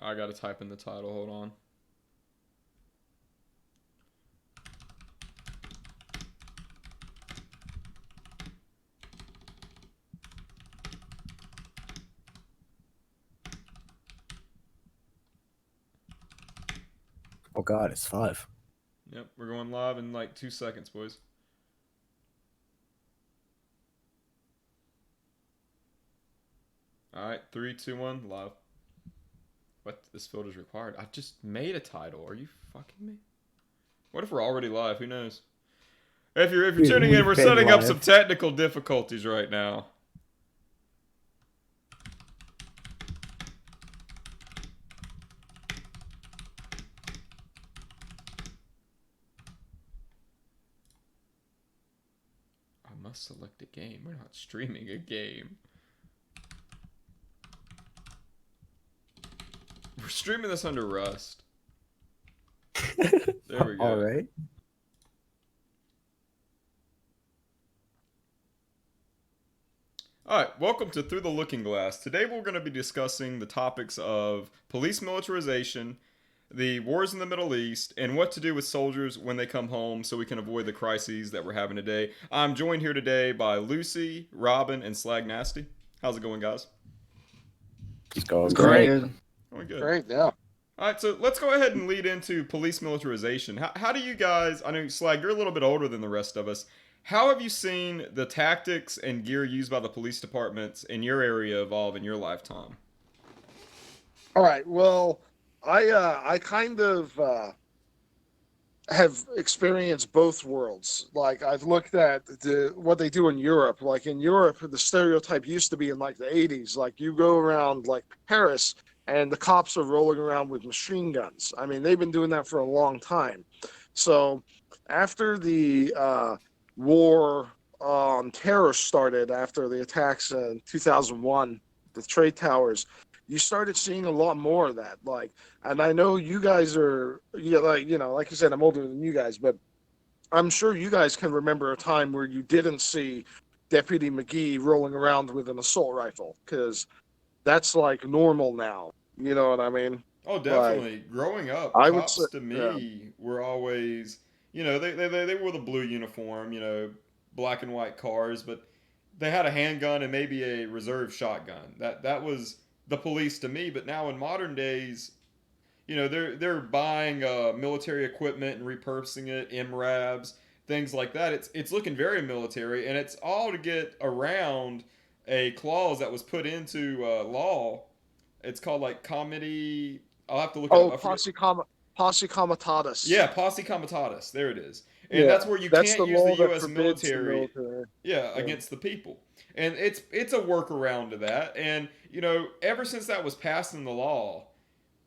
I gotta type in the title. Hold on. Oh God, it's 5. Yep, we're going live in like 2 seconds, boys. All right, 3, 2, 1, live. What? This field is required. I just made a title. Are you fucking me? What if we're already live? Who knows? If you're tuning in, We've we're been setting up some live. technical difficulties right now. I must select a game. We're not streaming a game. We're streaming this under Rust. There we All go. right. All right, welcome to Through the Looking Glass. Today we're going to be discussing the topics of police militarization, the wars in the Middle East, and what to do with soldiers when they come home so we can avoid the crises that we're having today. I'm joined here today by Lucy, Robin, and Slag Nasty. How's it going, guys? It's going Great. great. Going good. Great, yeah. All right, so let's go ahead and lead into police militarization. How do you guys, I know, Slag, you're a little bit older than the rest of us. How have you seen the tactics and gear used by the police departments in your area evolve in your lifetime? All right. Well, I kind of have experienced both worlds. Like I've looked at what they do in Europe. Like in Europe, the stereotype used to be in like the 80s. Like you go around like Paris and the cops are rolling around with machine guns. I mean, they've been doing that for a long time. So after the war on terror started, after the attacks in 2001, the trade towers, you started seeing a lot more of that. Like, and I know you guys are, yeah, like, you know, like you said, I'm older than you guys, but I'm sure you guys can remember a time where you didn't see Deputy McGee rolling around with an assault rifle, because that's like normal now. You know what I mean? Oh, Like, definitely. Growing up, I would say, cops to yeah. me were always, they wore the blue uniform, black and white cars, but they had a handgun and maybe a reserve shotgun. That was the police to me. But now in modern days, they're buying military equipment and repurposing it, MRABs, things like that. It's looking very military, and it's all to get around a clause that was put into law. It's called like comedy. I'll have to look it up. Oh, I forget. posse comitatus. Yeah, posse comitatus. There it is. And that's Yeah, where you that's can't the use the law that U.S. forbids the military, military. yeah, Yeah. against the people. And it's a workaround to that. And ever since that was passed in the law,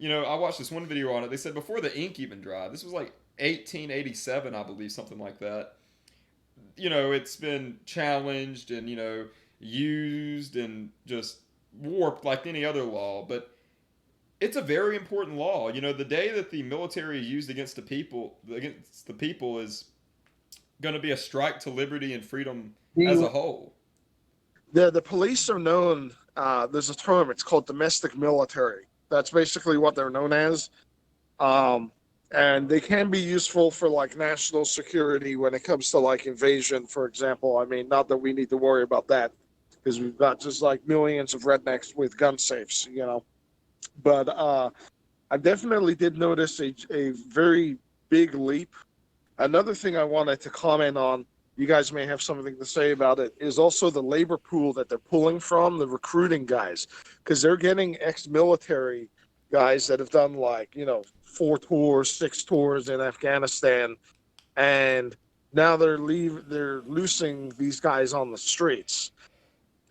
I watched this one video on it. They said before the ink even dried. This was like 1887, I believe, something like that. It's been challenged and used and just warped like any other law, but it's a very important law. The day that the military is used against the people is going to be a strike to liberty and freedom as a The whole. the police are known. There's a term. It's called domestic military. That's basically what they're known as. Um, and they can be useful for like national security when it comes to like invasion, for example. I mean, not that we need to worry about that because we've got just like millions of rednecks with gun safes, you know. But I definitely did notice a very big leap. Another thing I wanted to comment on, you guys may have something to say about it, is also the labor pool that they're pulling from, the recruiting guys, because they're getting ex-military guys that have done like, you know, 4 tours, 6 tours in Afghanistan, and now they're loosing these guys on the streets.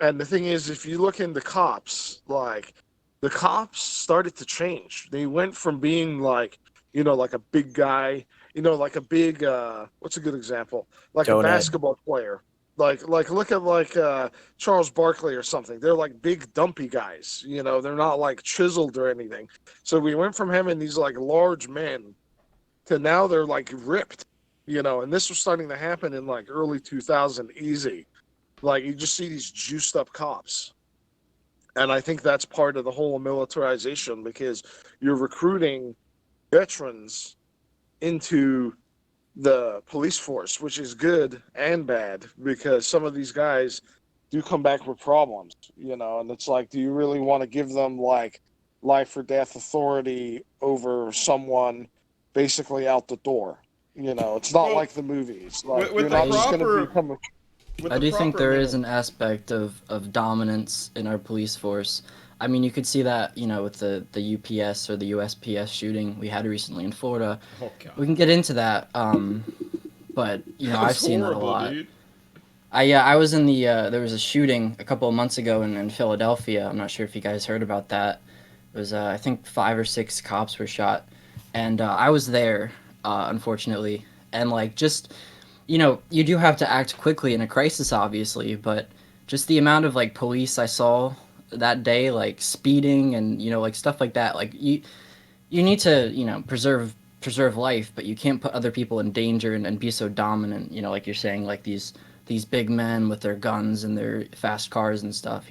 And the thing is, if you look into cops, like the cops started to change. They went from being like, you know, like a big guy, you know, like a big what's a good example? Like a Donut. basketball player. Like look at like Charles Barkley or something. They're like big dumpy guys, you know, they're not like chiseled or anything. So we went from having these like large men to now they're like ripped, you know, and this was starting to happen in like early 2000 easy. Like you just see these juiced up cops. And I think that's part of the whole militarization, because you're recruiting veterans into the police force, which is good and bad, because some of these guys do come back with problems, and it's like, do you really want to give them like life or death authority over someone basically out the door? It's not Well, like the movies. with, Like, with you're the not just going to proper become with I the do think proper there is mental. an aspect of dominance in our police force. I mean, you could see that, with the UPS or the USPS shooting we had recently in Florida. Oh god, We can get into that, but that was I've seen that a horrible, lot. dude. I was in the there was a shooting a couple of months ago in Philadelphia. I'm not sure if you guys heard about that. It was I think 5 or 6 cops were shot, and I was there, unfortunately, and like just you do have to act quickly in a crisis, obviously, but just the amount of like police I saw that day, like speeding and like stuff like that, like you need to preserve life, but you can't put other people in danger and be so dominant, like you're saying, like these big men with their guns and their fast cars and stuff.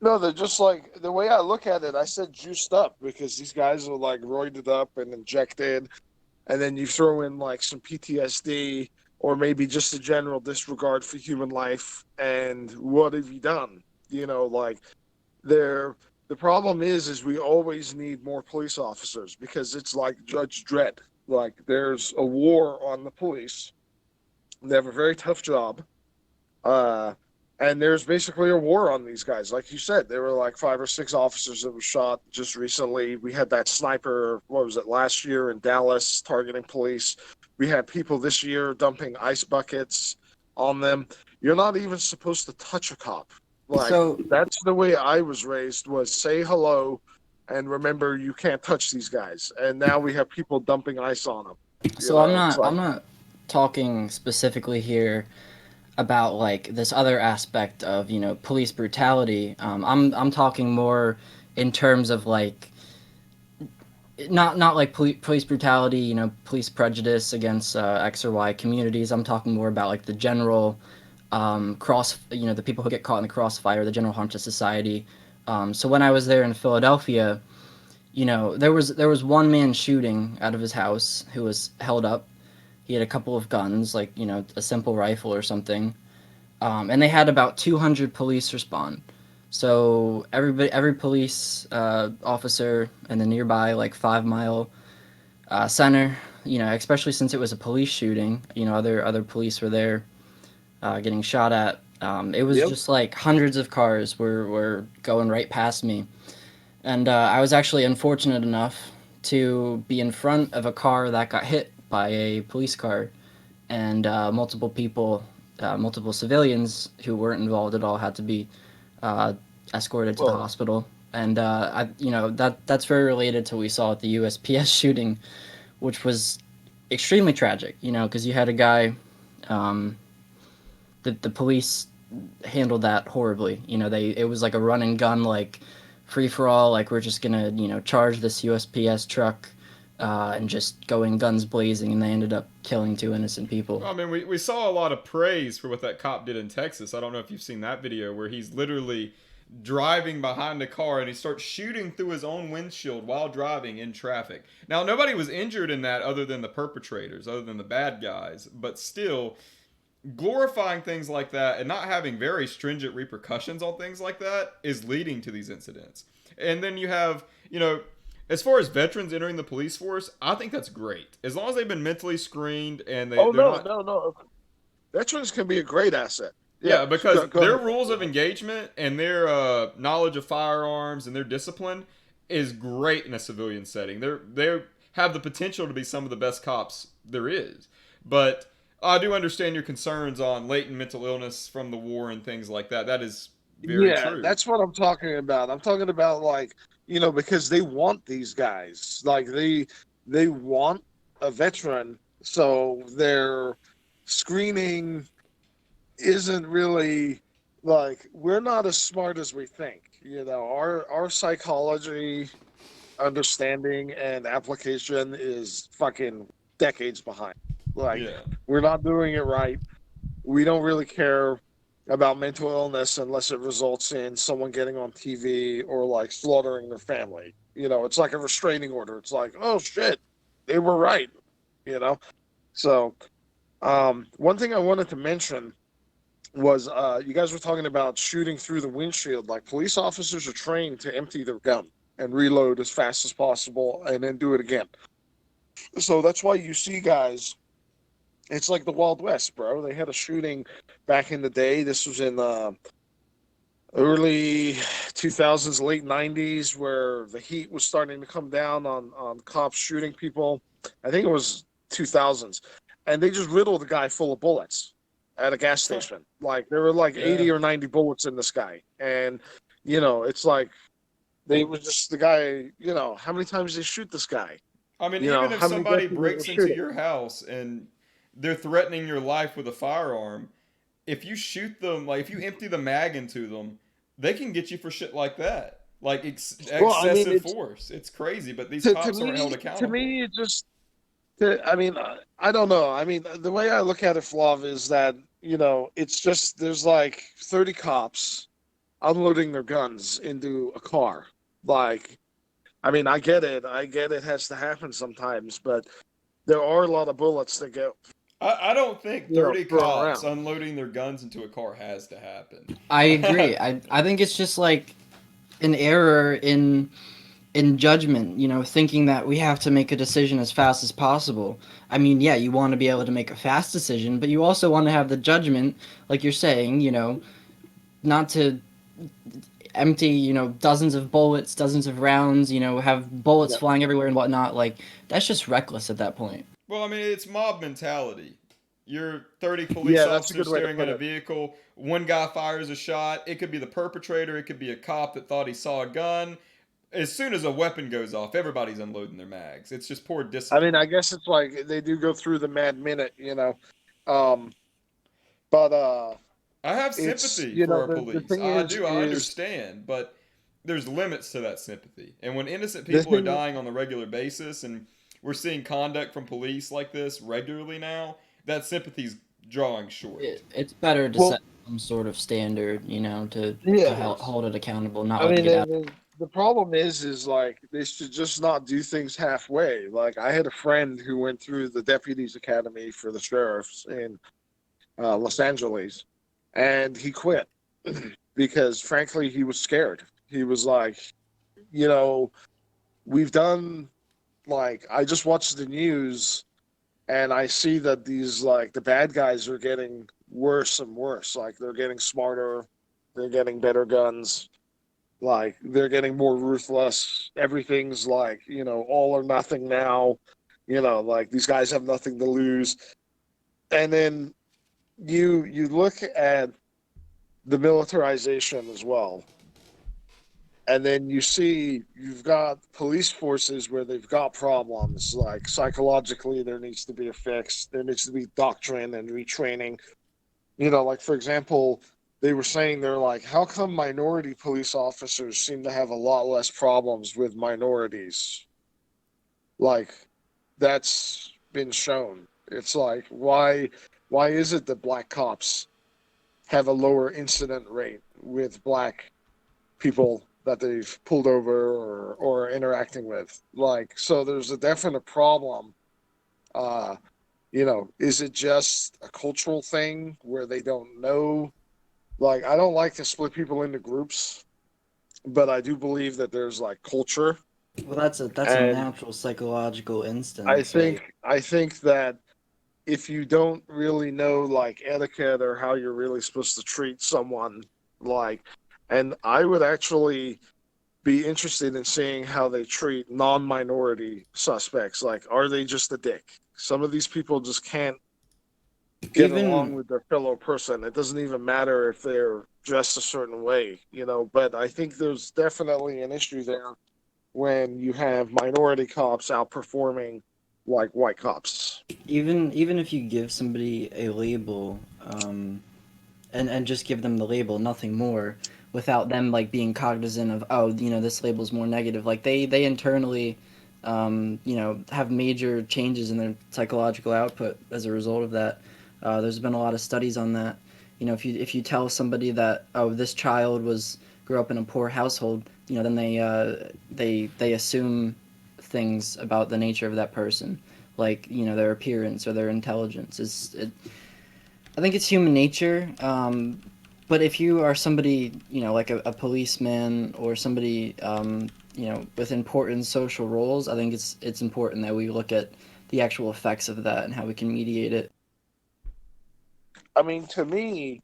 No, they're just like, the way I look at it, I said juiced up, because these guys are like roided up and injected, and then you throw in like some PTSD, or maybe just a general disregard for human life, and what have you done? Like, there the problem is we always need more police officers, because it's like Judge Dredd. Like, there's a war on the police. They have a very tough job. Uh, and there's basically a war on these guys. Like you said, there were like 5 or 6 officers that were shot just recently. We had that sniper, what was it, last year in Dallas, targeting police. We had people this year dumping ice buckets on them. You're not even supposed to touch a cop. Like, So that's the way I was raised, was say hello and remember you can't touch these guys. And now we have people dumping ice on them. so I'm It's not like, I'm not talking specifically here about like this other aspect of police brutality. I'm talking more in terms of like not like police brutality, police prejudice against X or Y communities. I'm talking more about like the general the people who get caught in the crossfire, the general harm to society. So when I was there in Philadelphia, there was one man shooting out of his house who was held up. He had a couple of guns, like a simple rifle or something, and they had about 200 police respond. So every police officer in the nearby like 5 mile center, especially since it was a police shooting, other police were there getting shot at. It was yep. just like hundreds of cars were going right past me, and I was actually unfortunate enough to be in front of a car that got hit by a police car, and multiple civilians who weren't involved at all had to be uh, escorted to the Well, hospital. And that's very related to what we saw at the USPS shooting, which was extremely tragic. Because you had a guy, um, the police handled that horribly. It was like a run and gun, like free for all. Like, we're just gonna charge this USPS truck. And just going guns blazing, and they ended up killing 2 innocent people. I mean, we saw a lot of praise for what that cop did in Texas. I don't know if you've seen that video where he's literally driving behind a car and he starts shooting through his own windshield while driving in traffic. Now, nobody was injured in that other than the perpetrators, other than the bad guys, but still, glorifying things like that and not having very stringent repercussions on things like that is leading to these incidents. And then you have, as far as veterans entering the police force, I think that's great. As long as they've been mentally screened and oh, they're no, not. no, no. Veterans can be a great asset. Yeah, Yeah, because go their ahead. rules of engagement and their knowledge of firearms and their discipline is great in a civilian setting. They have the potential to be some of the best cops there is. But I do understand your concerns on latent mental illness from the war and things like that. That is very Yeah, true. that's what I'm talking about. I'm talking about, like, because they want these guys. Like, they want a veteran, so their screening isn't really, like, we're not as smart as we think. Our psychology understanding and application is fucking decades behind. Like, Yeah. we're not doing it right. We don't really care. about mental illness unless it results in someone getting on TV or like slaughtering their family. It's like a restraining order. It's like, oh shit, they were right. You know. So, one thing I wanted to mention was you guys were talking about shooting through the windshield. Like police officers are trained to empty their gun and reload as fast as possible and then do it again. So that's why you see guys. It's like the Wild West, bro. They had a shooting back in the day. This was in early 2000s, late 90s, where the heat was starting to come down on cops shooting people. I think it was 2000s, and they just riddled the guy full of bullets at a gas station. Like there were like Yeah. 80 or 90 bullets in this guy, and it's like they was just the guy. How many times they shoot this guy? I mean, even if How many somebody deputies were breaks into shooting? your house and they're threatening your life with a firearm, if you shoot them, like if you empty the mag into them, they can get you for shit like that. Like Well, I mean, excessive it's force. It's crazy, but these to cops aren't held me. To accountable. me, it just I mean, I don't know. I mean, the way I look at it, Flav, is that, it's just there's like 30 cops unloading their guns into a car. Like, I mean, I get it. I get it has to happen sometimes, but there are a lot of bullets that get, I don't think 30 thrown cops around. unloading their guns into a car has to happen. I agree. I think it's just like an error in judgment, thinking that we have to make a decision as fast as possible. I mean, yeah, you want to be able to make a fast decision, but you also want to have the judgment, like you're saying, not to empty, dozens of bullets, dozens of rounds, have bullets Yeah. flying everywhere and whatnot. Like, that's just reckless at that point. Well, I mean, it's mob mentality. You're 30 police Yeah, that's a officers good way to staring put at a it. vehicle. One guy fires a shot. It could be the perpetrator. It could be a cop that thought he saw a gun. As soon as a weapon goes off, everybody's unloading their mags. It's just poor I mean, discipline. I guess it's like they do go through the mad minute. Um, but I have it's, sympathy for our the police. thing I do. I is understand, but there's limits to that sympathy. And when innocent the people are thing, dying on a regular basis, and we're seeing conduct from police like this regularly now, that sympathy's drawing short. It's better to well, set some sort of standard, to yeah. hold it accountable, not I let it mean, get out. the problem is like they should just not do things halfway. Like I had a friend who went through the deputies academy for the sheriffs in Los Angeles, and he quit because, frankly, he was scared. He was like, you know, we've done like I just watched the news and I see that these like the bad guys are getting worse and worse. Like they're getting smarter, they're getting better guns, like they're getting more ruthless. Everything's like, all or nothing now. Like these guys have nothing to lose. And then you look at the militarization as well. And then you see you've got police forces where they've got problems. Like psychologically, there needs to be a fix. There needs to be doctrine and retraining. Like for example, they were saying they're like, how come minority police officers seem to have a lot less problems with minorities? Like that's been shown. It's like why is it that black cops have a lower incident rate with black people that they've pulled over or interacting with? Like so there's a definite problem. Uh is it just a cultural thing where they don't know? Like I don't like to split people into groups, but I do believe that there's like culture, Well, that's a and natural psychological I instance. Like, think I think that if you don't really know like etiquette or how you're really supposed to treat someone, like, and I would actually be interested in seeing how they treat non-minority suspects. Like, are they just a dick? Some of these people just can't get along even with their fellow person. It doesn't even matter if they're dressed a certain way. But I think there's definitely an issue there when you have minority cops outperforming like white cops. even if you give somebody a label, and just give them the label, nothing more, without them like being cognizant of, oh, this label's more negative. Like they internally, have major changes in their psychological output as a result of that. There's been a lot of studies on that. if you tell somebody that, oh, this child grew up in a poor household, then they assume things about the nature of that person, like their appearance or their intelligence. I think it's human nature. But if you are somebody, like a policeman or somebody, with important social roles, I think it's important that we look at the actual effects of that and how we can mediate it. I mean, to me,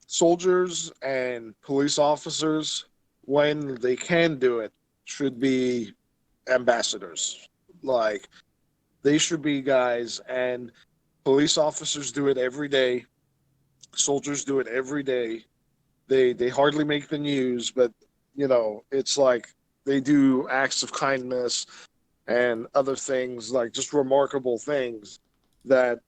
soldiers and police officers, when they can do it, should be ambassadors. Like, they should be guys, and police officers do it every day. Soldiers do it every day. They hardly make the news, but it's like they do acts of kindness and other things, like just remarkable things that,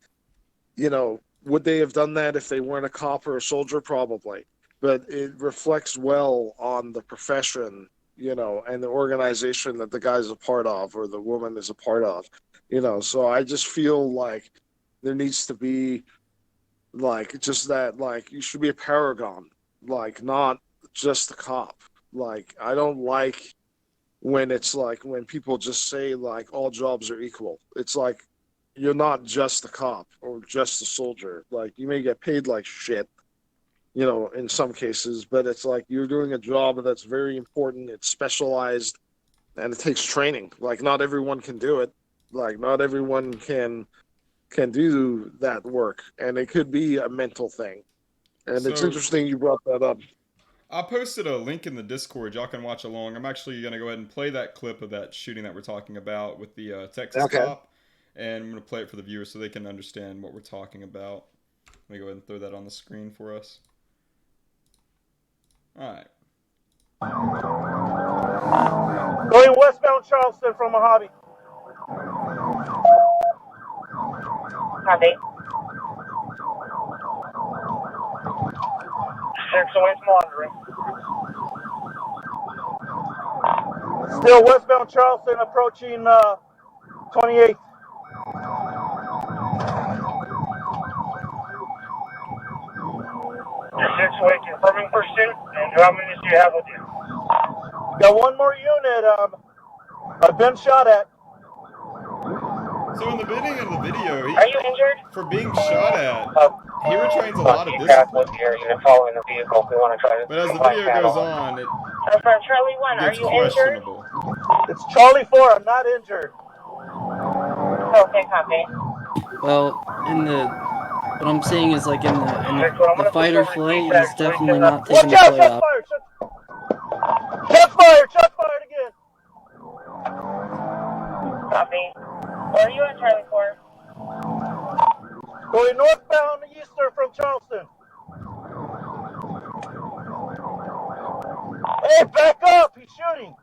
would they have done that if they weren't a cop or a soldier? Probably. But it reflects well on the profession, and the organization that the guy's a part of or the woman is a part of. So I just feel like there needs to be, like, just that, like, you should be a paragon, like, not just a cop. Like, I don't like when it's like when people just say like all jobs are equal. It's like you're not just a cop or just a soldier. Like, you may get paid like shit, in some cases, but it's like you're doing a job that's very important. It's specialized and it takes training. Like, not everyone can do it. Like, not everyone can do that work, and it could be a mental thing. And it's So interesting you brought that up. I posted a link in the Discord. Y'all can watch along. I'm actually going to go ahead and play that clip of that shooting that we're talking about with the Texas Okay. cop. And I'm going to play it for the viewers so they can understand what we're talking about. Let me go ahead and throw that on the screen for us. Alright. Going westbound Charleston from Mojave. Copy. 608 monitoring. Still westbound Charleston, approaching 28th. 608 confirming pursuit, and how many do you have with you? Got one more unit. I've been shot at. So in the beginning of the video, Are you injured? for being shot at, he retrains a lot of Pass with discipline. your unit following the vehicle. We want to try to But as the video goes on, it From Charlie 1, are gets you injured? questionable. It's Charlie 4. I'm not injured. Okay, copy. Well, what I'm saying is, like, in the fight or flight, he's definitely not taking Watch the out! play Shots off. fired! Shots fired! Shots fired again! Copy. Where are you at, Charlie 4? Going northbound eastern from Charleston. Hey, back up! He's shooting!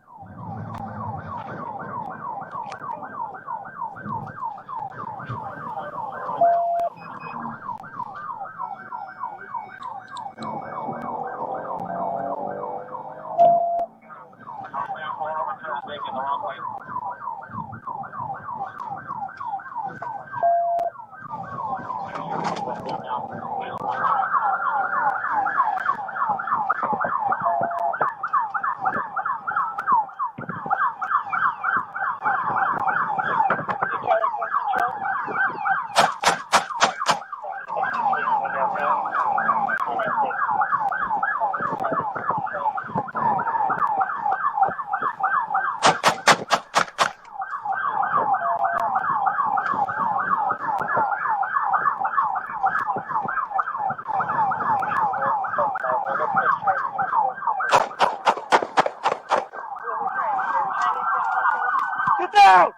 Get down!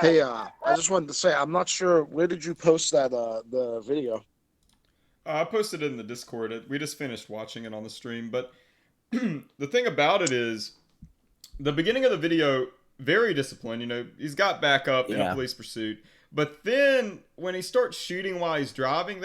Hey, I just wanted to say, I'm not sure, where did you post that, the video? I posted it in the Discord. We just finished watching it on the stream. But the thing about it is, the beginning of the video, very disciplined. He's got back up in a police pursuit. But then when he starts shooting while he's driving,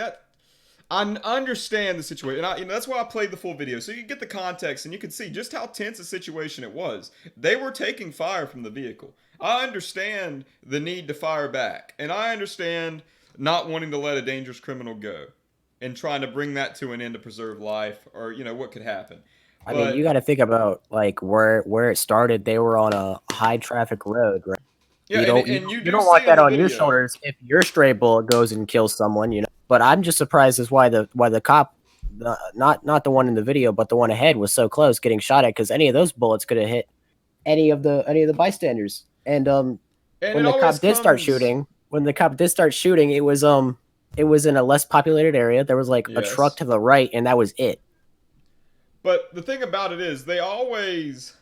I understand the situation. That's why I played the full video, so you can get the context and you can see just how tense a situation it was. They were taking fire from the vehicle. I understand the need to fire back, and I understand not wanting to let a dangerous criminal go and trying to bring that to an end to preserve life, or what could happen. I mean, you But got to think about like where it started. They were on a high traffic road, right? yeah, and you You do don't want see in that the on your video. shoulders if your stray bullet goes and kills someone, you know. But I'm just surprised as why the cop, not the one in the video, but the one ahead was so close getting shot at, because any of those bullets could have hit any of the bystanders. And And when it the always cop did start comes. shooting, it was in a less populated area. There was like a truck Yes. to the right, and that was it. But the thing about it is, they always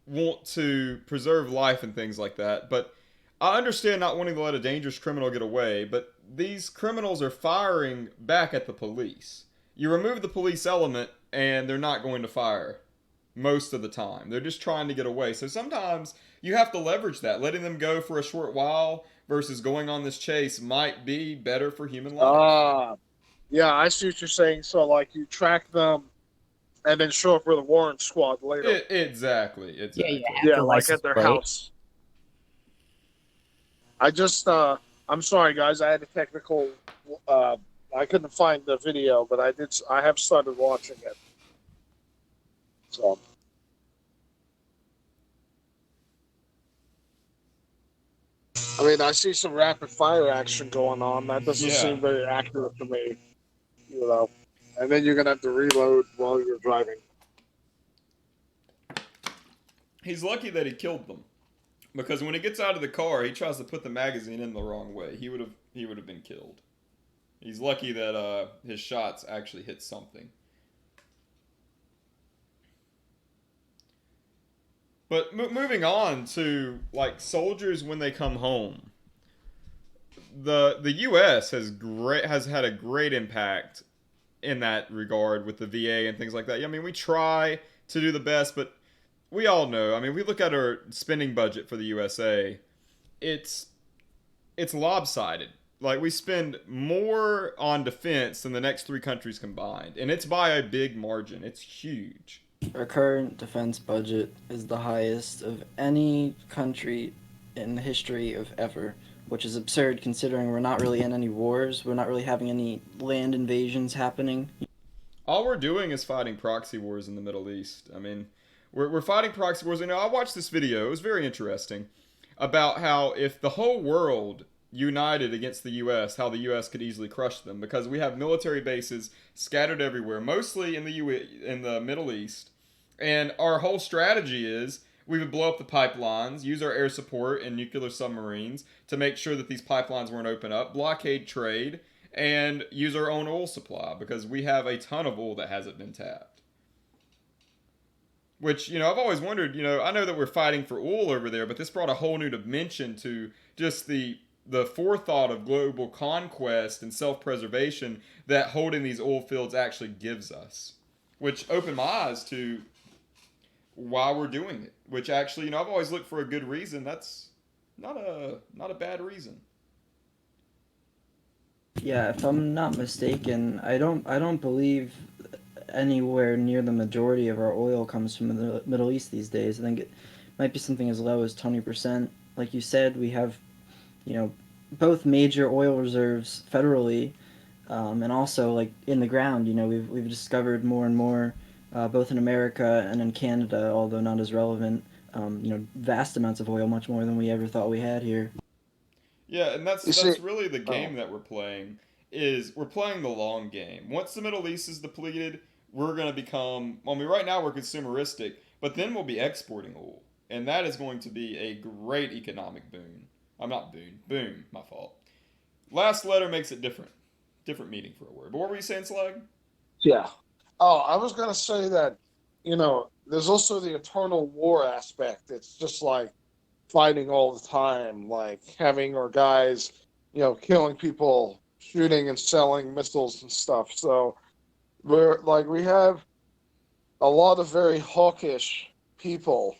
want to preserve life and things like that. But I understand not wanting to let a dangerous criminal get away, but these criminals are firing back at the police. You remove the police element, and they're not going to fire most of the time. They're just trying to get away. So sometimes you have to leverage that. Letting them go for a short while versus going on this chase might be better for human life. Yeah, I see what you're saying. So, like, you track them and then show up with a warrant squad later. Exactly, Yeah, you exactly. have Yeah, the like at license their plate. house. I just, I'm sorry, guys. I had a technical. Uh, I couldn't find the video, but I did. I have started watching it. So, I mean, I see some rapid fire action going on. That doesn't Yeah. seem very accurate to me, you know. And then you're gonna have to reload while you're driving. He's lucky that he killed them. Because when he gets out of the car, he tries to put the magazine in the wrong way. He would have been killed. He's lucky that his shots actually hit something. But moving on to like soldiers when they come home, the U.S. has had a great impact in that regard with the VA and things like that. I mean, we try to do the best, but we all know. I mean, we look at our spending budget for the USA. It's it's lopsided. Like we spend more on defense than the next three countries combined, and it's by a big margin. It's huge. Our current defense budget is the highest of any country in the history of ever, which is absurd considering we're not really in any wars. We're not really having any land invasions happening. All we're doing is fighting proxy wars in the Middle East. I mean, we're fighting proxy wars. I watched this video. It was very interesting about how if the whole world united against the U.S., how the U.S. could easily crush them because we have military bases scattered everywhere, mostly in in the Middle East, and our whole strategy is we would blow up the pipelines, use our air support and nuclear submarines to make sure that these pipelines weren't open up, blockade trade, and use our own oil supply because we have a ton of oil that hasn't been tapped. Which, I've always wondered, I know that we're fighting for oil over there, but this brought a whole new dimension to just the forethought of global conquest and self-preservation that holding these oil fields actually gives us. Which opened my eyes to why we're doing it. Which actually, I've always looked for a good reason. That's not a bad reason. Yeah, if I'm not mistaken, I don't believe anywhere near the majority of our oil comes from the Middle East these days. I think it might be something as low as 20%. Like you said, we have, you know, both major oil reserves federally, and also like in the ground. You know, we've discovered more and more, both in America and in Canada, although not as relevant. Vast amounts of oil, much more than we ever thought we had here. Yeah, and that's You see, that's really the oh, game that we're playing. Is we're playing the long game. Once the Middle East is depleted, we're going to become. I mean, right now we're consumeristic, but then we'll be exporting oil, and that is going to be a great economic boon. I'm not boon, boom. My fault. Last letter makes it different. Different meaning for a word. But what were you saying, Slag? yeah. Oh, I was gonna say that, there's also the eternal war aspect. It's just like fighting all the time, like having our guys, killing people, shooting and selling missiles and stuff. So we have a lot of very hawkish people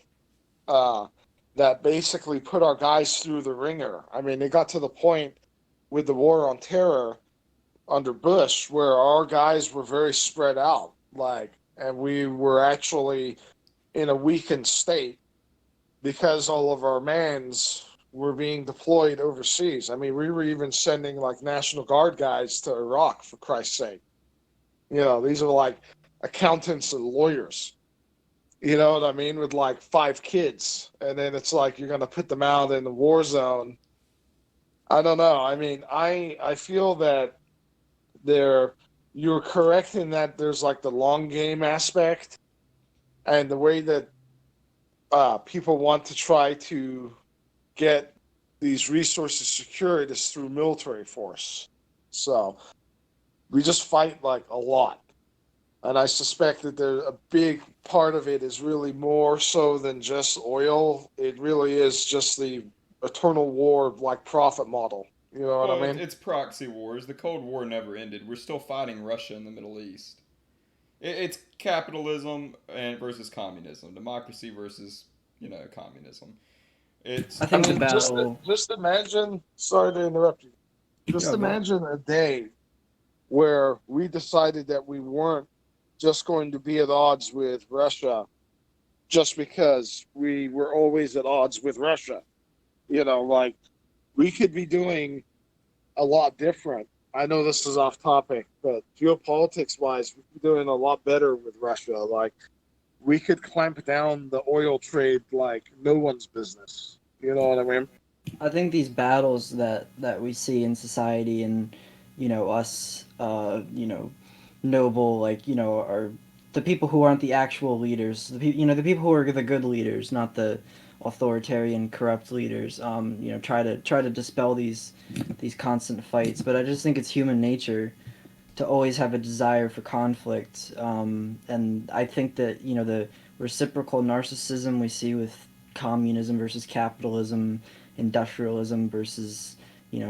uh, that basically put our guys through the ringer. I mean, it got to the point with the war on terror under Bush, where our guys were very spread out, like, and we were actually in a weakened state because all of our mans were being deployed overseas. I mean, we were even sending like National Guard guys to Iraq, for Christ's sake. You know, these are like accountants and lawyers. You know what I mean? With like 5 kids. And then it's like you're going to put them out in the war zone. I don't know. I mean, I feel that there, you're correct in that there's like the long game aspect and the way that people want to try to get these resources secured is through military force. So we just fight like a lot. And I suspect that there a big part of it is really more so than just oil. It really is just the eternal war like profit model. You know what I Well, mean? it's proxy wars. The Cold War never ended. We're still fighting Russia in the Middle East. It's capitalism and versus communism, democracy versus communism. It's I I think the mean, battle. just imagine. Sorry to interrupt you. Just Yeah, go ahead. imagine a day where we decided that we weren't just going to be at odds with Russia just because we were always at odds with Russia. You know, like we could be doing a lot different. I know this is off topic, but geopolitics wise, we'd be doing a lot better with Russia. Like we could clamp down the oil trade like no one's business. You know what I mean? I think these battles that we see in society and us noble are the people who aren't the actual leaders. The people who are the good leaders, not the authoritarian corrupt leaders. Try to dispel these constant fights. But I just think it's human nature to always have a desire for conflict. And I think that the reciprocal narcissism we see with communism versus capitalism, industrialism versus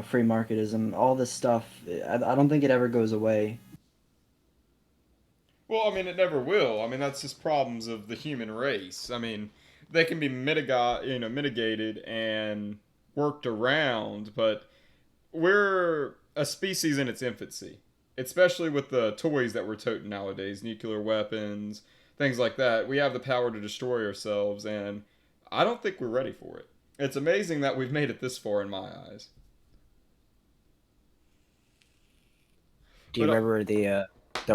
free marketism, all this stuff. I don't think it ever goes away. well, I mean, it never will. I mean, that's just problems of the human race. I mean, they can be mitigated and worked around, but we're a species in its infancy, especially with the toys that we're toting nowadays, nuclear weapons, things like that. We have the power to destroy ourselves, and I don't think we're ready for it. It's amazing that we've made it this far in my eyes. Do you But remember the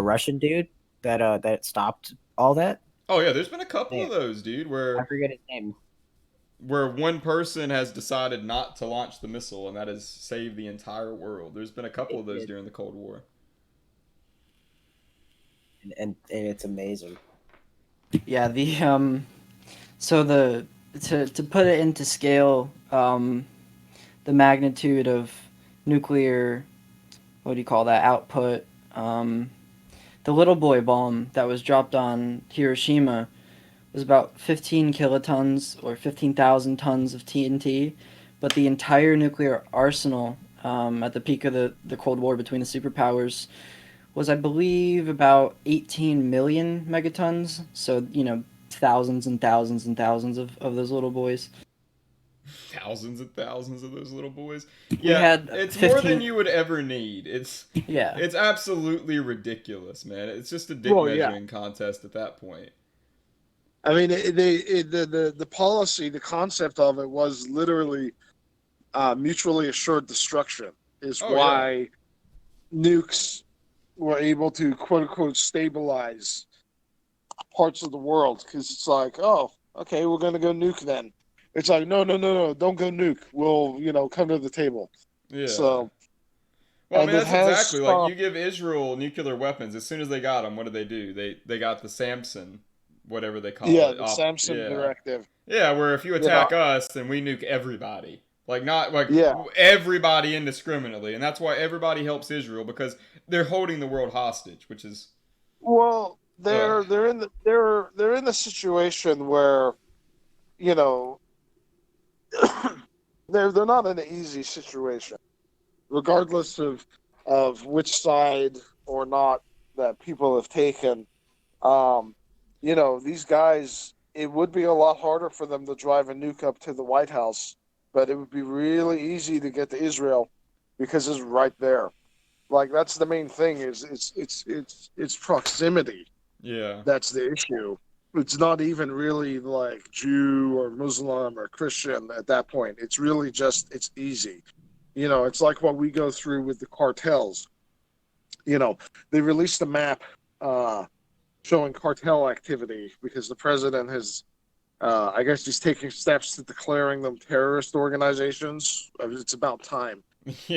Russian dude that stopped all that? oh yeah, there's been a couple Man, of those, dude, I where forget his name. one person has decided not to launch the missile, and that has saved the entire world. There's been a couple It of those did, during the Cold War. and it's amazing. Yeah, so to put it into scale, the magnitude of nuclear, what do you call that, output, the little boy bomb that was dropped on Hiroshima was about 15 kilotons or 15,000 tons of TNT, but the entire nuclear arsenal at the peak of the Cold War between the superpowers was, I believe, about 18 million megatons. So, thousands and thousands and thousands of those little boys. Thousands and thousands of those little boys. We Yeah, had it's more than 15. you would ever need. Yeah. It's absolutely ridiculous, man. It's just a dick Well, yeah. measuring contest at that point. I mean, the policy, the concept of it was literally mutually assured destruction. Is Oh yeah. why nukes were able to quote unquote stabilize parts of the world because it's like, oh, okay, we're gonna go nuke then. It's like, no, no, no, no, don't go nuke. We'll, come to the table. Yeah. So, Well, I and mean it that's has exactly like you stopped. give Israel nuclear weapons as soon as they got them. What do? They got the Samson, whatever they call Yeah, it. the Samson Yeah. directive. Yeah, where if you You know, attack us, then we nuke everybody. Like not like yeah. everybody indiscriminately, and that's why everybody helps Israel because they're holding the world hostage, which is Well, ugh. they're in the situation where you know they're not in an easy situation, regardless of which side or not that people have taken. Um, these guys, it would be a lot harder for them to drive a nuke up to the White House, but it would be really easy to get to Israel because it's right there. Like that's the main thing is it's proximity Yeah. that's the issue. It's not even really like Jew or Muslim or Christian at that point. It's really just it's easy. It's like what we go through with the cartels. You know, they released a map uh, showing cartel activity because the president has, I guess, he's taking steps to declaring them terrorist organizations. It's about time.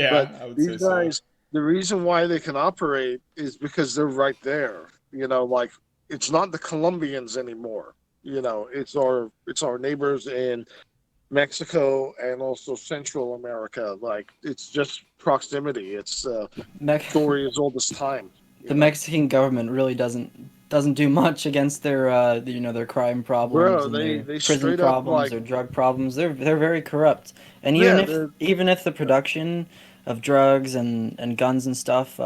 But Yeah, I would these say so. guys, the reason why they can operate is because they're right there. Like it's not the Colombians anymore. It's our neighbors in Mexico and also Central America. Like it's just proximity. It's Mex- story as old as time. the Mexican government really doesn't do much against their their crime problems Bro, and they their they prison straight up problems, like their drug problems. They're very corrupt. And even yeah, if even if the production of drugs and guns and stuff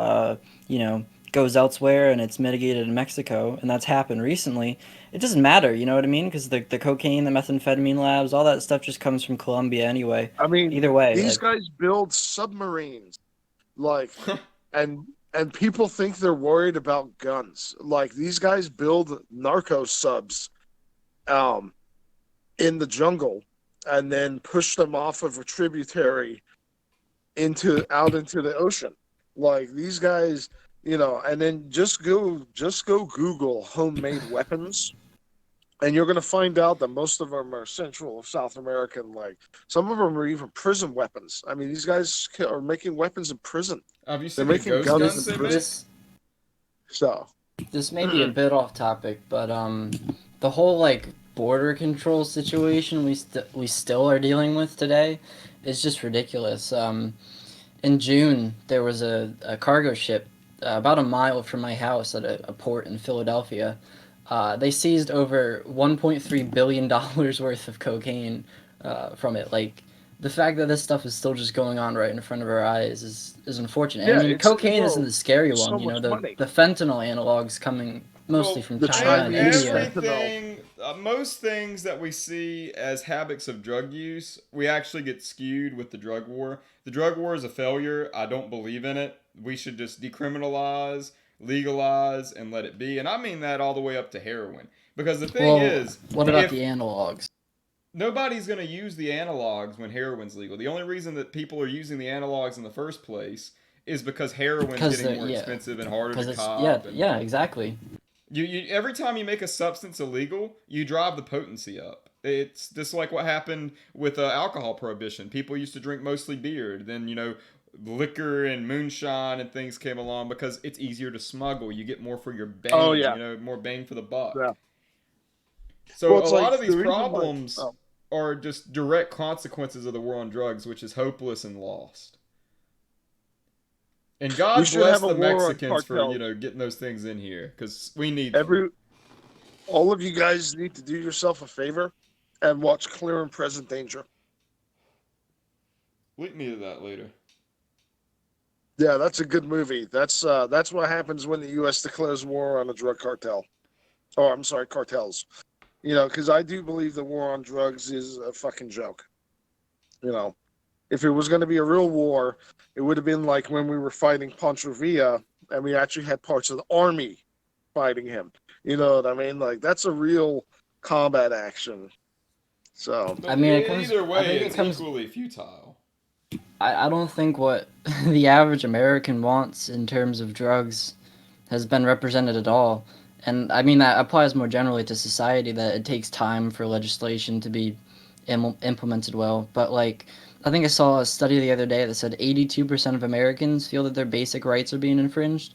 you know goes elsewhere and it's mitigated in Mexico, and that's happened recently, it doesn't matter, you know what I mean? Because the cocaine, the methamphetamine labs, all that stuff just comes from Colombia anyway. I mean, Either way, these like guys build submarines. Like and and people think they're worried about guns. Like these guys build narco subs um in the jungle and then push them off of a tributary into out into the ocean. Like these guys, and then just go Google homemade weapons, and you're gonna find out that most of them are Central or South American. Like some of them are even prison weapons. I mean, these guys are making weapons in prison. Have you They're seen the making ghost guns guns in they prison. make? this So this may be a bit off topic, but the whole like border control situation we still are dealing with today is just ridiculous. In June, there was a cargo ship about a mile from my house at a port in Philadelphia. They seized over $1.3 billion worth of cocaine from it. Like the fact that this stuff is still just going on right in front of our eyes is unfortunate. I yeah, mean, it's cocaine isn't bro, the scary so one. You know, much the money. the fentanyl analogs coming mostly Well, from The China and Chinese India. fentanyl. everything, most things that we see as habits of drug use, we actually get skewed with the drug war. The drug war is a failure. I don't believe in it. We should just decriminalize, legalize, and let it be. And I mean that all the way up to heroin. Because the thing Well, is, what about the if analogs? nobody's going to use the analogs when heroin's legal, the only reason that people are using the analogs in the first place is because heroin's Because getting more yeah, expensive and harder to because it's yeah cop and yeah exactly. you every time you make a substance illegal, you drive the potency up. It's just like what happened with alcohol prohibition. People used to drink mostly beer. Then liquor and moonshine and things came along because it's easier to smuggle. You get more for your Oh bang. yeah, More bang for the buck. yeah. So Well, a it's lot like of the these reason why. problems Oh, are just direct consequences of the war on drugs, which is hopeless and lost. And we God should bless have a the war on Mexicans for cartels. getting those things in here because we need them. Every all of you guys need to do yourself a favor and watch Clear and Present Danger. Link me to that later. Yeah, that's a good movie. That's what happens when the U.S. declares war on a drug cartel. Oh, I'm sorry, cartels. Because I do believe the war on drugs is a fucking joke. You know, if it was going to be a real war, it would have been like when we were fighting Pancho Villa, and we actually had parts of the army fighting him. You know what I mean? Like that's a real combat action. So I But mean, it comes. either I way, think it it's comes. equally futile. I don't think what the average American wants in terms of drugs has been represented at all. And I mean, that applies more generally to society, that it takes time for legislation to be implemented well. But, like, I think I saw a study the other day that said 82% of Americans feel that their basic rights are being infringed.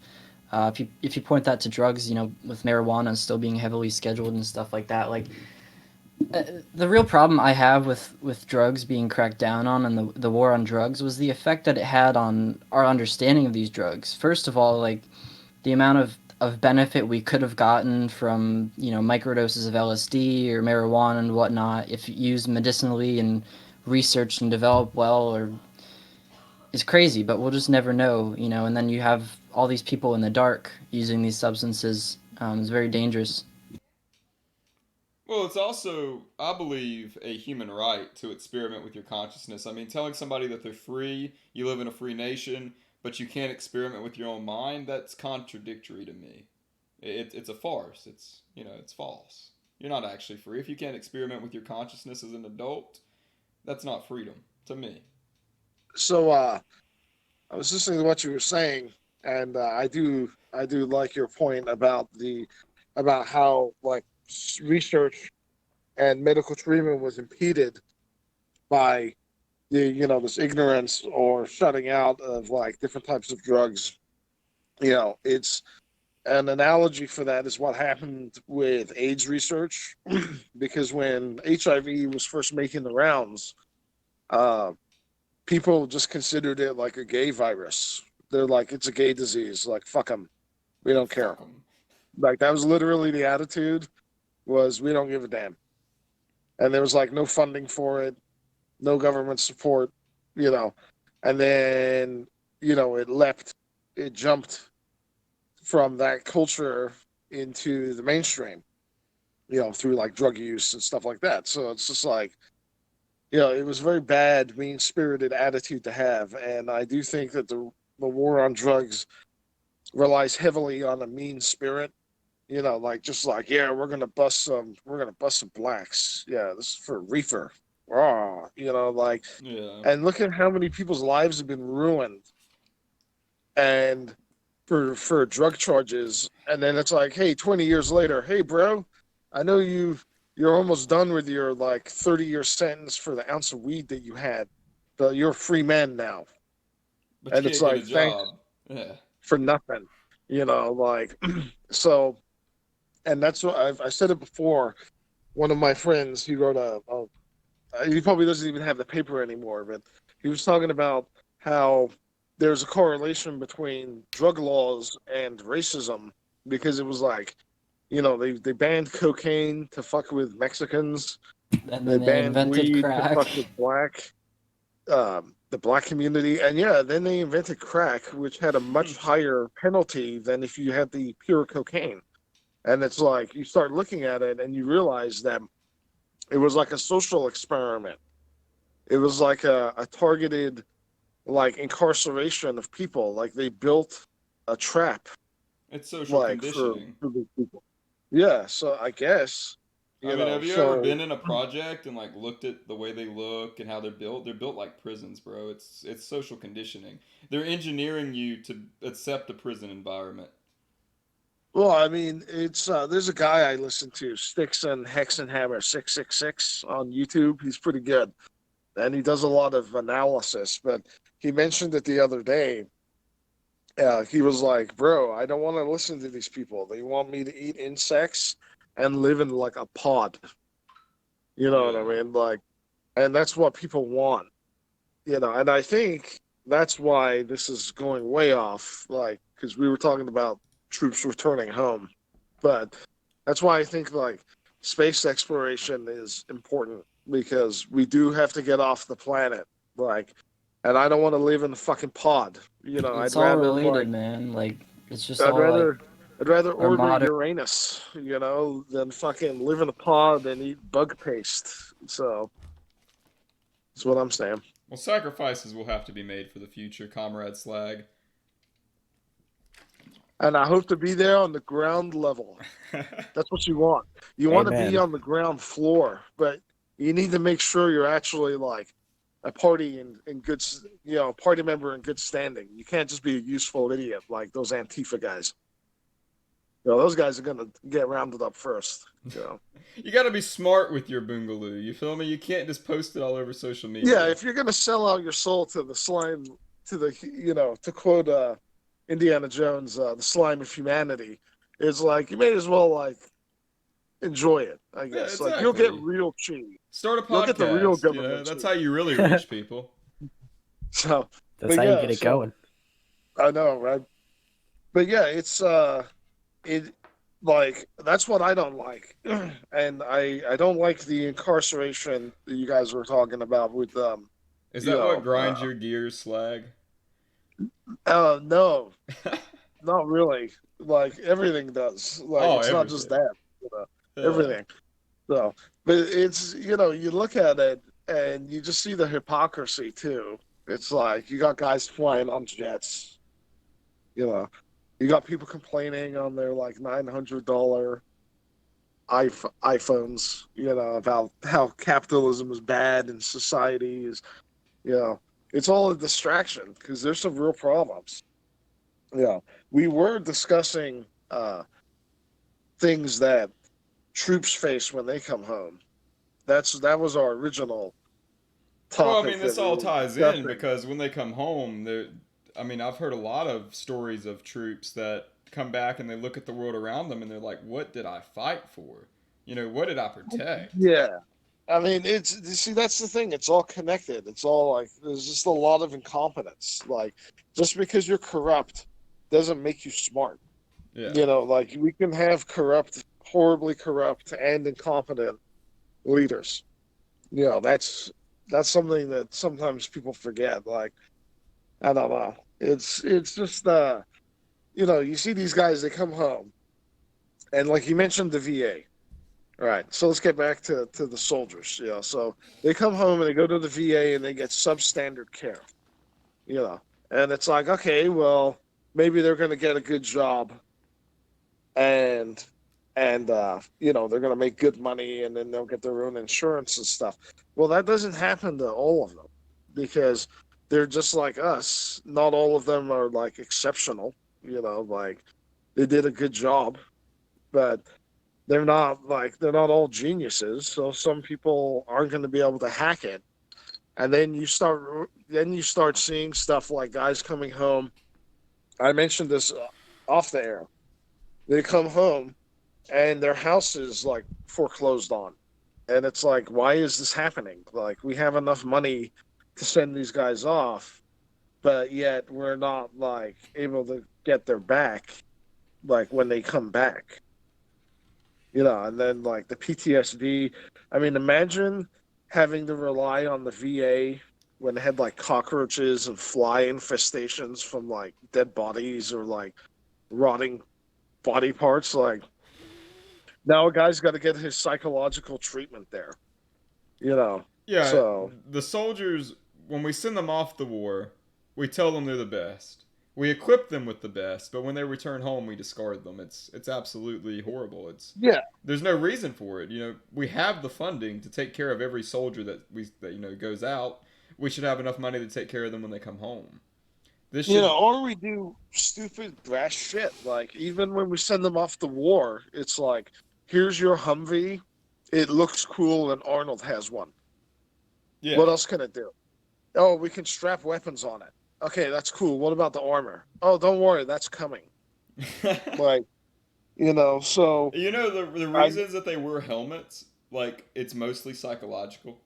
If you point that to drugs, with marijuana still being heavily scheduled and stuff like that, like the real problem I have with drugs being cracked down on and the war on drugs was the effect that it had on our understanding of these drugs. First of all, like the amount of benefit we could have gotten from microdoses of LSD or marijuana and whatnot if used medicinally and researched and developed well or is crazy, but we'll just never know. And then you have all these people in the dark using these substances. It's very dangerous. Well, it's also, I believe, a human right to experiment with your consciousness. I mean, telling somebody that they're free, you live in a free nation, but you can't experiment with your own mind, that's contradictory to me. It's a farce. It's, it's false. You're not actually free. If you can't experiment with your consciousness as an adult, that's not freedom to me. So I was listening to what you were saying, and I do like your point about how like research and medical treatment was impeded by this ignorance or shutting out of like different types of drugs. It's an analogy for that is what happened with AIDS research, because when HIV was first making the rounds, uh, people just considered it like a gay virus. They're like, it's a gay disease. Like, fuck them. We don't care. Fuck them. Like, that was literally the attitude, was we don't give a damn. And there was like no funding for it, no government support, you know. And then, it jumped from that culture into the mainstream, through like drug use and stuff like that. So it's just like, it was a very bad, mean spirited attitude to have. And I do think that the war on drugs relies heavily on a mean spirit. Like, just like, yeah, we're gonna bust some blacks. Yeah, this is for reefer. Raw, like, Yeah. and look at how many people's lives have been ruined and for drug charges. And then it's like, hey, 20 years later, hey bro, I know you're almost done with your like 30-year sentence for the ounce of weed that you had, but you're a free man now. But And you it's can't get a like, thanks job. Yeah. for nothing. Like, so. And that's what I said it before. One of my friends, he wrote he probably doesn't even have the paper anymore, but he was talking about how there's a correlation between drug laws and racism, because it was like, they banned cocaine to fuck with Mexicans, And they then they banned invented weed to crack. fuck with the black community, and yeah, then they invented crack, which had a much higher penalty than if you had the pure cocaine. And it's like, you start looking at it and you realize that it was like a social experiment. It was like a targeted, like, incarceration of people. Like, they built a trap, It's social like, for conditioning. the people. Yeah, so I guess, I mean, have you ever so been in a project and like looked at the way they look and how they're built? They're built like prisons, bro. It's social conditioning. They're engineering you to accept the prison environment. well, I mean, it's there's a guy I listen to, Sticks and Hexenhammer 666 on YouTube. He's pretty good, and he does a lot of analysis. But he mentioned it the other day. He was like, "Bro, I don't want to listen to these people. They want me to eat insects and live in like a pod." You know what I Yeah. mean? Like, and that's what people want. And I think that's why this is going way off. Like, because we were talking about troops returning home, but that's why I think like space exploration is important, because we do have to get off the planet. Like, and I don't want to live in a fucking pod. It's all related, man. Like it's just I'd all like rather I'd rather our orbit modern. Uranus, than fucking live in a pod and eat bug paste. So that's what I'm saying. Well, sacrifices will have to be made for the future, Comrade Slag. And I hope to be there on the ground level. That's what you want. You want to be Amen. on the ground floor, but you need to make sure you're actually like a party in good, party member in good standing. You can't just be a useful idiot like those Antifa guys. Those guys are gonna get rounded up first. You got to be smart with your boongaloo. You feel me? You can't just post it all over social Yeah, media. if you're gonna sell out your soul to the slime, to quote Indiana Jones, the slime of humanity, is like, you may as well like enjoy it. I Yeah, guess like, you'll get exactly. real cheese. Start a You'll get the real podcast. government That's cheese. how you really reach people. So, That's but how you yeah, get it so going. I know, right? But yeah, it like, that's what I don't like, and I don't like the incarceration that you guys were talking about with Is you that what know grinds your gears, Slag? no, not really. Like, everything does. Like, Oh, it's not just everything. that, Yeah. everything. So, but it's, you look at it and you just see the hypocrisy too. It's like, you got guys flying on jets. You know, you got people complaining on their like $900 iPhones, about how capitalism is bad and society is, you know, it's all a distraction because there's some real problems. Yeah, we were discussing things that troops face when they come home. That was our original Well, I topic mean, that this we all were ties in discussing. because when they come home, I mean, I've heard a lot of stories of troops that come back and they look at the world around them and they're like, "What did I fight for? What did I protect?" Yeah, I mean, it's you see that's the thing. It's all connected. It's all like there's just a lot of incompetence. Like just because you're corrupt doesn't make you smart. Yeah. Like we can have corrupt, horribly corrupt, and incompetent leaders. That's something that sometimes people forget. Like I don't know. It's just you see these guys. They come home, and like you mentioned, the VA. All right, so let's get back to the soldiers. So they come home and they go to the VA and they get substandard care. You know, and it's like, okay, well, maybe they're going to get a good job, and they're going to make good money, and then they'll get their own insurance and stuff. Well, that doesn't happen to all of them because they're just like us. Not all of them are like exceptional. Like they did a good job, but they're not all geniuses. So some people aren't going to be able to hack it, and then you start seeing stuff like guys coming home. I mentioned this off the air. They come home and their house is like foreclosed on, and it's like, why is this happening? Like we have enough money to send these guys off, but yet we're not like able to get their back like when they come back. And then like the PTSD. I mean, imagine having to rely on the VA when they had like cockroaches and fly infestations from like dead bodies or like rotting body parts. Like now a guy's got to get his psychological treatment there, you know. Yeah, So the soldiers, when we send them off the war, we tell them they're the best. We equip them with the best, but when they return home, we discard them. It's absolutely horrible. yeah, There's no reason for it. We have the funding to take care of every soldier that goes out. We should have enough money to take care of them when they come home. This should or we do stupid brash shit. Like even when we send them off the war, it's like, here's your Humvee. It looks cool, and Arnold has one. yeah. What else can it do? Oh, we can strap weapons on it. Okay, that's cool. What about the armor? Oh, don't worry, that's coming. Like, so the I reasons that they wear helmets, like it's mostly psychological.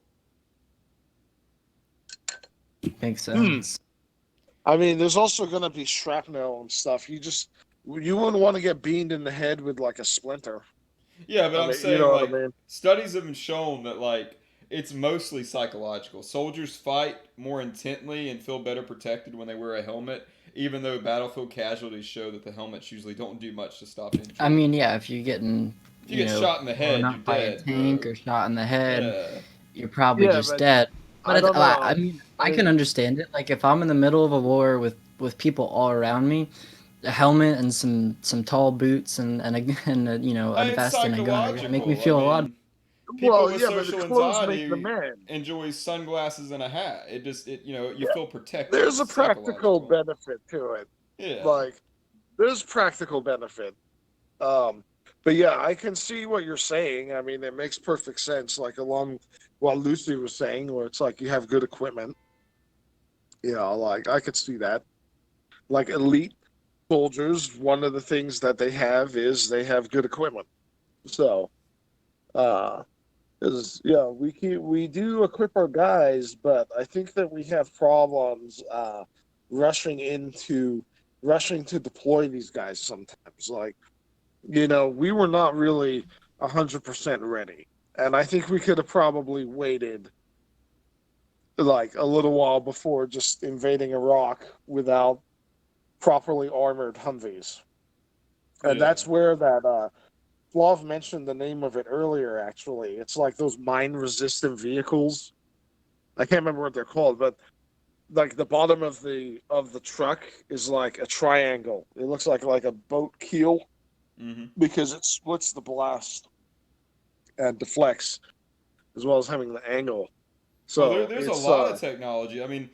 Makes hmm. sense. I mean, there's also gonna be shrapnel and stuff. You wouldn't want to get beamed in the head with like a splinter. Yeah, but I I'm mean, you saying know what I like mean? studies have been shown that like it's mostly psychological. Soldiers fight more intently and feel better protected when they wear a helmet, even though battlefield casualties show that the helmets usually don't do much to stop I injury. mean, yeah, if you're getting, If you get shot in the blown head, you're up by a dead, tank bro. or shot in the head, Yeah. you're probably Yeah, just but dead. But I it's, don't I know. mean, I I can mean, understand it. Like if I'm in the middle of a war with people all around me, a helmet and some tall boots and a It's vest and a gun are gonna make me psychological. I feel a lot. mean, people well, with yeah, but the social clothes make the anxiety man. enjoy sunglasses and a hat. You Yeah, feel protected. there's It's a practical psychological. benefit to it. Yeah. Like, there's practical benefit. Um, but yeah, I can see what you're saying. I mean, it makes perfect sense. Like along what Lucy was saying, where it's like you have good equipment. Like I could see that. Like elite soldiers, one of the things that they have is they have good equipment. So, uh, is we do equip our guys, but I think that we have problems rushing into rushing to deploy these guys sometimes. Like we were not really 100% ready. And I think we could have probably waited like a little while before just invading Iraq without properly armored Humvees. And Yeah. that's where that Flav mentioned the name of it earlier, actually. It's like those mine resistant vehicles. I can't remember what they're called, but like the bottom of the truck is like a triangle. It looks like a boat keel Hmm. because it splits the blast and deflects as well as having the angle. Well, So there's a it's lot of technology. I mean,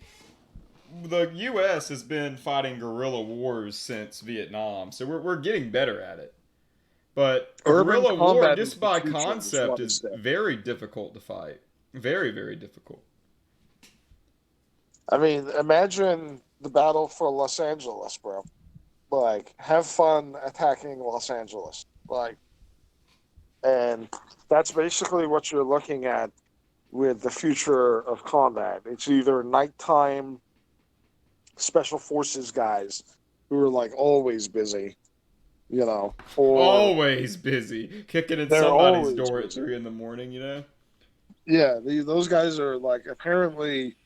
the U.S. has been fighting guerrilla wars since Vietnam, so we're getting better at it. But a urban guerrilla war, combat is just the by future, is concept, what it is said. very difficult to fight. Very, very difficult. I mean, imagine the battle for Los Angeles, bro. Like, have fun attacking Los Angeles. Like, and that's basically what you're looking at with the future of combat. It's either nighttime special forces guys who are like always busy, or Always busy, kicking in they're somebody's always door at busy. 3 in the morning. You know. Yeah, those guys are like apparently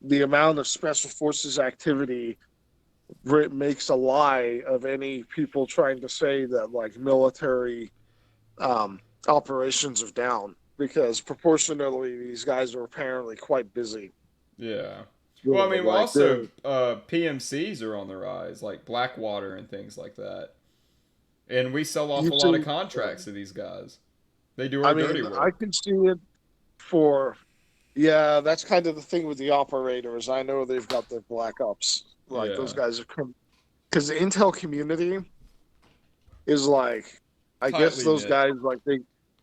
the amount of special forces activity makes a lie of any people trying to say that like military um, operations are down because proportionally these guys are apparently quite busy. Yeah. You Well, I know, mean, like also they're PMCs are on the rise, like Blackwater and things like that. And we sell off you a lot of see. contracts to these guys. They do I our dirty mean, I work. can see it for yeah. That's kind of the thing with the operators. I know they've got their black ops. Like those Yeah. guys are because the intel community is like, I guess Tightly those knit. guys like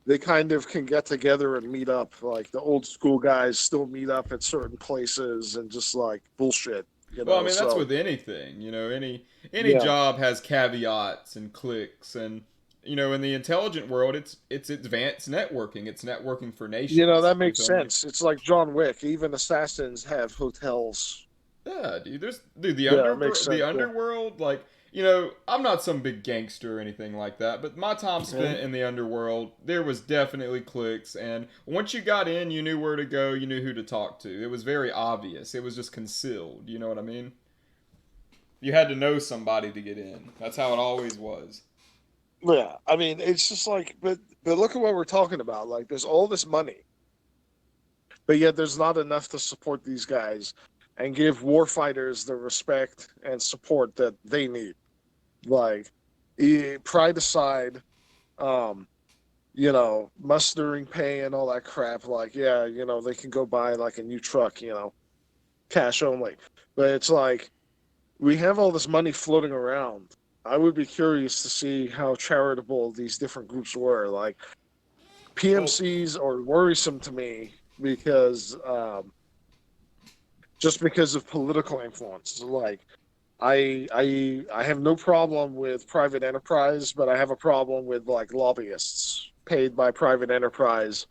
they kind of can get together and meet up. Like the old school guys still meet up at certain places and just like bullshit, Well, I mean, that's So with anything. You know, any yeah, job has caveats and cliques, and in the intelligent world, it's advanced networking. It's networking for nations. that You makes feel me? sense. It's like John Wick. Even assassins have hotels. Yeah, dude. Dude, Yeah, it makes the sense. Yeah, underworld, like I'm not some big gangster or anything like that, but my time Really? spent in the underworld, there was definitely cliques, and once you got in, you knew where to go, you knew who to talk to. It was very obvious. It was just concealed. You know what I mean? You had to know somebody to get in. That's how it always was. yeah. I mean, it's just like, but look at what we're talking about. Like, there's all this money, but yet there's not enough to support these guys and give warfighters the respect and support that they need. Like, pride aside, um, mustering pay and all that crap. Like, yeah, they can go buy like a new truck, cash only. But it's like we have all this money floating around. I would be curious to see how charitable these different groups were. Like Well, PMCs are worrisome to me because just because of political influence. Like I have no problem with private enterprise, but I have a problem with like lobbyists paid by private enterprise.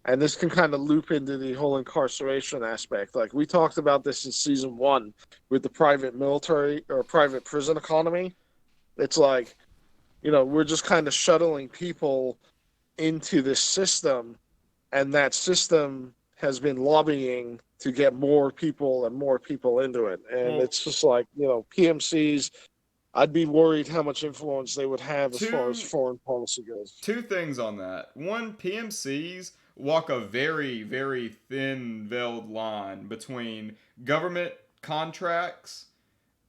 And this can kind of loop into the whole incarceration aspect. Like we talked about this in season one with the private military or private prison economy. It's like, we're just kind of shuttling people into this system, and that system has been lobbying to get more people and more people into it. And well, it's just like, PMCs, I'd be worried how much influence they would have as far as two foreign policy goes. two things on that. One, PMCs walk a very, very thin veiled line between government contracts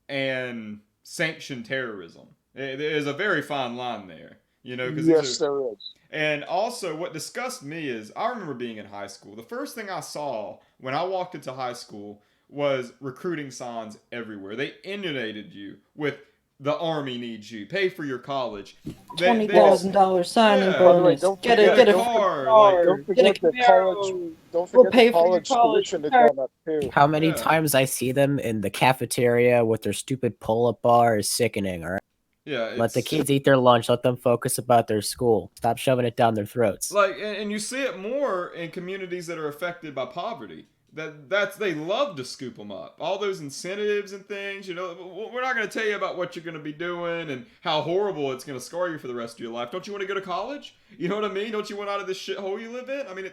and sanctioned terrorism. There's a very fine line there, because these Yes, are. there is. And also, what disgusted me is I remember being in high school. The first thing I saw when I walked into high school was recruiting signs everywhere. They inundated you with the army needs you, pay for your college. Twenty They Well, just thousand dollars signing yeah, by the way, bonus. don't Get a forget, get a get a don't free car, like car. don't Get a forget that college. Camaro. Don't We'll forget that pay for your college college. tuition has gone up too. How many yeah, times I see them in the cafeteria with their stupid pull-up bar is sickening. All right, yeah. let the It's kids eat their lunch. Let them focus about their school. Stop shoving it down their throats. like, and you see it more in communities that are affected by poverty. That's they love to scoop them up. All those incentives and things. We're not going to tell you about what you're going to be doing and how horrible it's going to scar you for the rest of your life. Don't you want to go to college? You know what I mean? Don't you want out of this shithole you live in? I mean,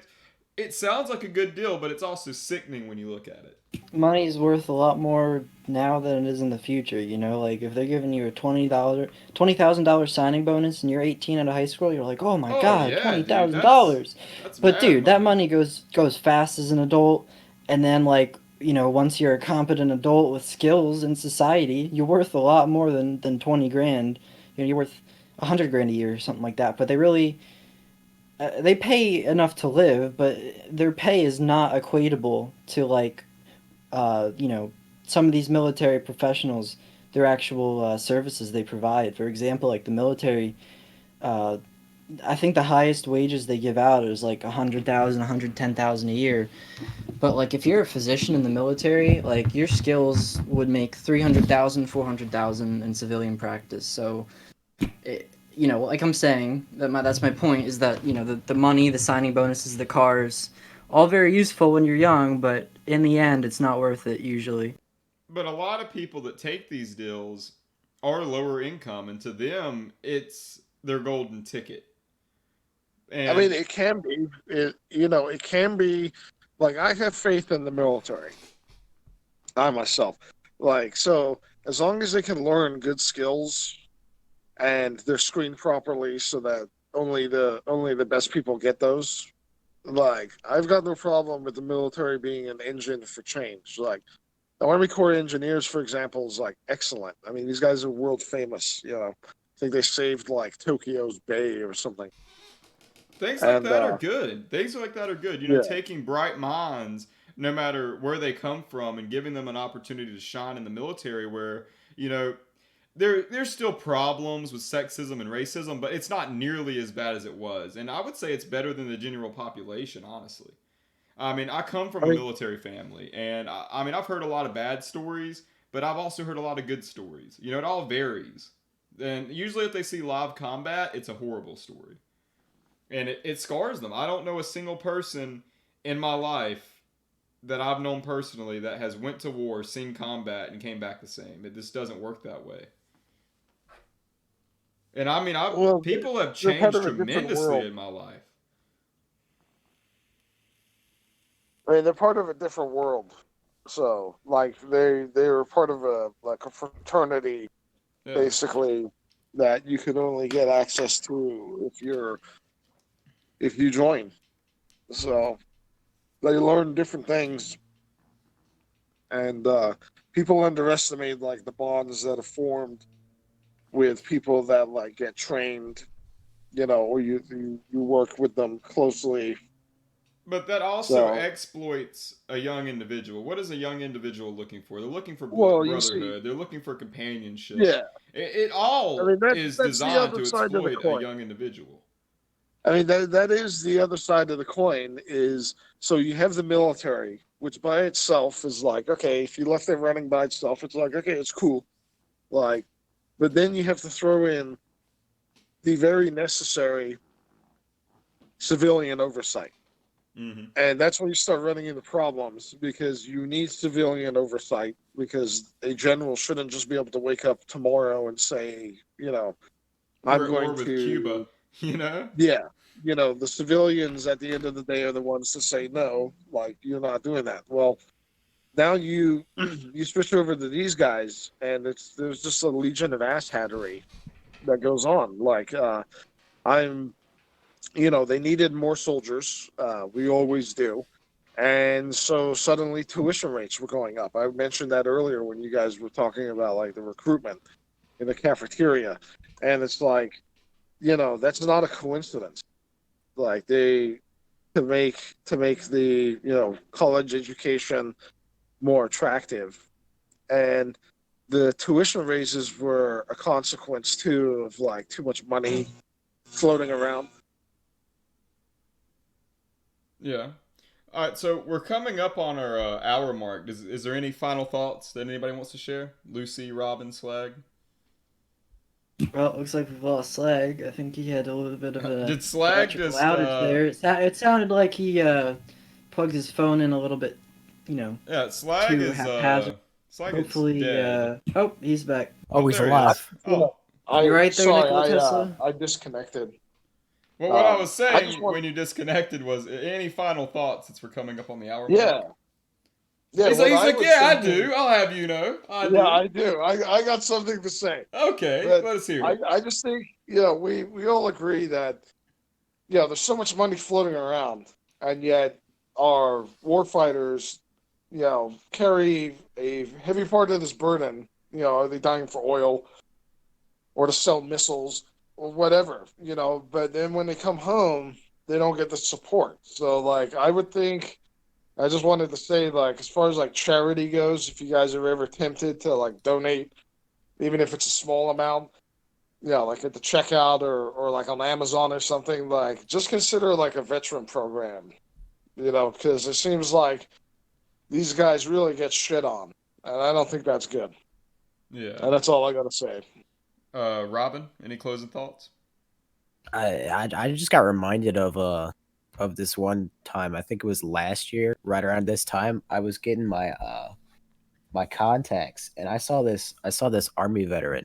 it sounds like a good deal, but it's also sickening when you look at it. Money's worth a lot more now than it is in the future. Like if they're giving you a $20,000 signing bonus and you're 18 out of high school, you're like, oh my Oh god, yeah, twenty dude, thousand dollars. that's But mad dude, that money. money goes fast as an adult, and then like once you're a competent adult with skills in society, you're worth a lot more than 20 grand. You're worth 100 grand a year or something like that. But they pay enough to live, but their pay is not equatable to like, some of these military professionals, their actual services they provide. For example, like the military, uh, I think the highest wages they give out is like 100,000, 110,000 a year. But like if you're a physician in the military, like your skills would make 300,000, 400,000 in civilian practice. So, like I'm saying, that's my point is that, the money, the signing bonuses, the cars, all very useful when you're young, but in the end, it's not worth it usually. But a lot of people that take these deals are lower income, and to them, it's their golden ticket. I mean, And it can be. It can be. Like, I have faith in the military. I myself, so as long as they can learn good skills and they're screened properly, so that only the best people get those. Like, I've got no problem with the military being an engine for change. Like, the Army Corps of Engineers, for example, is like excellent. I mean, these guys are world famous. I think they saved like Tokyo's Bay or something. things like And that are good. Things like that are good. yeah, Taking bright minds, no matter where they come from, and giving them an opportunity to shine in the military, where you know there's still problems with sexism and racism, but it's not nearly as bad as it was. And I would say it's better than the general population, honestly. I mean, I come from I a mean, military family, and I mean, I've heard a lot of bad stories, but I've also heard a lot of good stories. It all varies. And usually, if they see live combat, it's a horrible story, and it scars them. I don't know a single person in my life that I've known personally that has went to war, seen combat, and came back the same. It just doesn't work that way. And I mean, well, people have they're part changed of a different tremendously world. in my life. I mean, they're part of a different world. So, like, they were part of a fraternity, Yeah. basically, that you could only get access to if you join. So they learn different things, and people underestimate like the bonds that are formed with people that like get trained, or you work with them closely. But that also So, exploits a young individual. What is a young individual looking for? They're looking for well, you see, brotherhood. They're looking for companionship. yeah, It I all mean is that's the designed other to side of the exploit a coin. young individual. I mean that is the other side of the coin is so you have the military, which by itself is like, okay, if you left it running by itself, it's like, okay, it's cool. Like, but then you have to throw in the very necessary civilian oversight. Mm-hmm. And that's when you start running into problems because you need civilian oversight because a general shouldn't just be able to wake up tomorrow and say, We're I'm at war going with Cuba. to, You know. yeah, the civilians at the end of the day are the ones to say no, like you're not doing that. Well, now you you switch over to these guys, and there's just a legion of asshattery that goes on. Like I'm they needed more soldiers. We always do. And so suddenly tuition rates were going up. I mentioned that earlier when you guys were talking about like the recruitment in the cafeteria. And it's like, that's not a coincidence. Like they to make the, college education more attractive. And the tuition raises were a consequence too of like too much money floating around. Yeah. All right. So we're coming up on our hour mark. Is there any final thoughts that anybody wants to share? Lucy, Robin, Slag. Well, it looks like we've lost Slag. I think he had a little bit of a Did Slag electrical just? outage there. It sounded like he plugged his phone in a little bit, you know, Yeah. Slag too is. haphazard. Slag is Hopefully, dead. oh, he's back. Oh, Oh, he's there he is. alive. You know, Oh. You I right there, sorry, Nikola Tesla? I disconnected. Well, what I was I just saying want, when you disconnected was any final thoughts since we're coming up on the hour yeah, mark. yeah. What He's I like, was yeah, I thinking, do. I'll have you know, I yeah, do. I do. I got something to say, Okay, but let us hear I it. I just think we all agree that there's so much money floating around, and yet our warfighters carry a heavy part of this burden. Are they dying for oil or to sell missiles or whatever? But then when they come home, they don't get the support. So, like, I would think, I just wanted to say, like, as far as like charity goes, if you guys are ever tempted to like donate, even if it's a small amount, like at the checkout or like on Amazon or something, like just consider like a veteran program, because it seems like these guys really get shit on, and I don't think that's good. Yeah. And that's all I got to say. Robin, any closing thoughts? I just got reminded of this one time. I think it was last year, right around this time. I was getting my contacts, and I saw this army veteran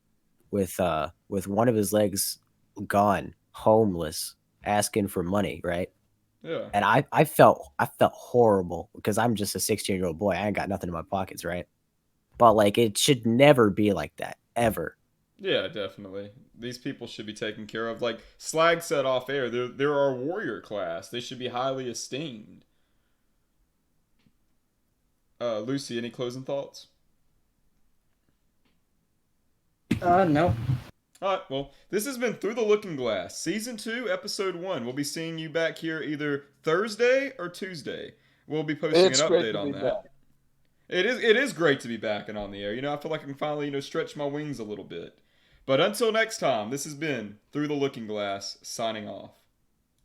with one of his legs gone, homeless, asking for money, right? Yeah. And I felt horrible because I'm just a 16-year-old boy. I ain't got nothing in my pockets, right? But like it should never be like that ever. Yeah, definitely. These people should be taken care of. Like Slag said off air, they're our warrior class. They should be highly esteemed. Lucy, any closing thoughts? No. All right, well, this has been Through the Looking Glass, Season 2, Episode 1. We'll be seeing you back here either Thursday or Tuesday. We'll be posting an It's great update to on be that. back. It is great to be back and on the air. I feel like I can finally, stretch my wings a little bit. But until next time, this has been Through the Looking Glass, signing off.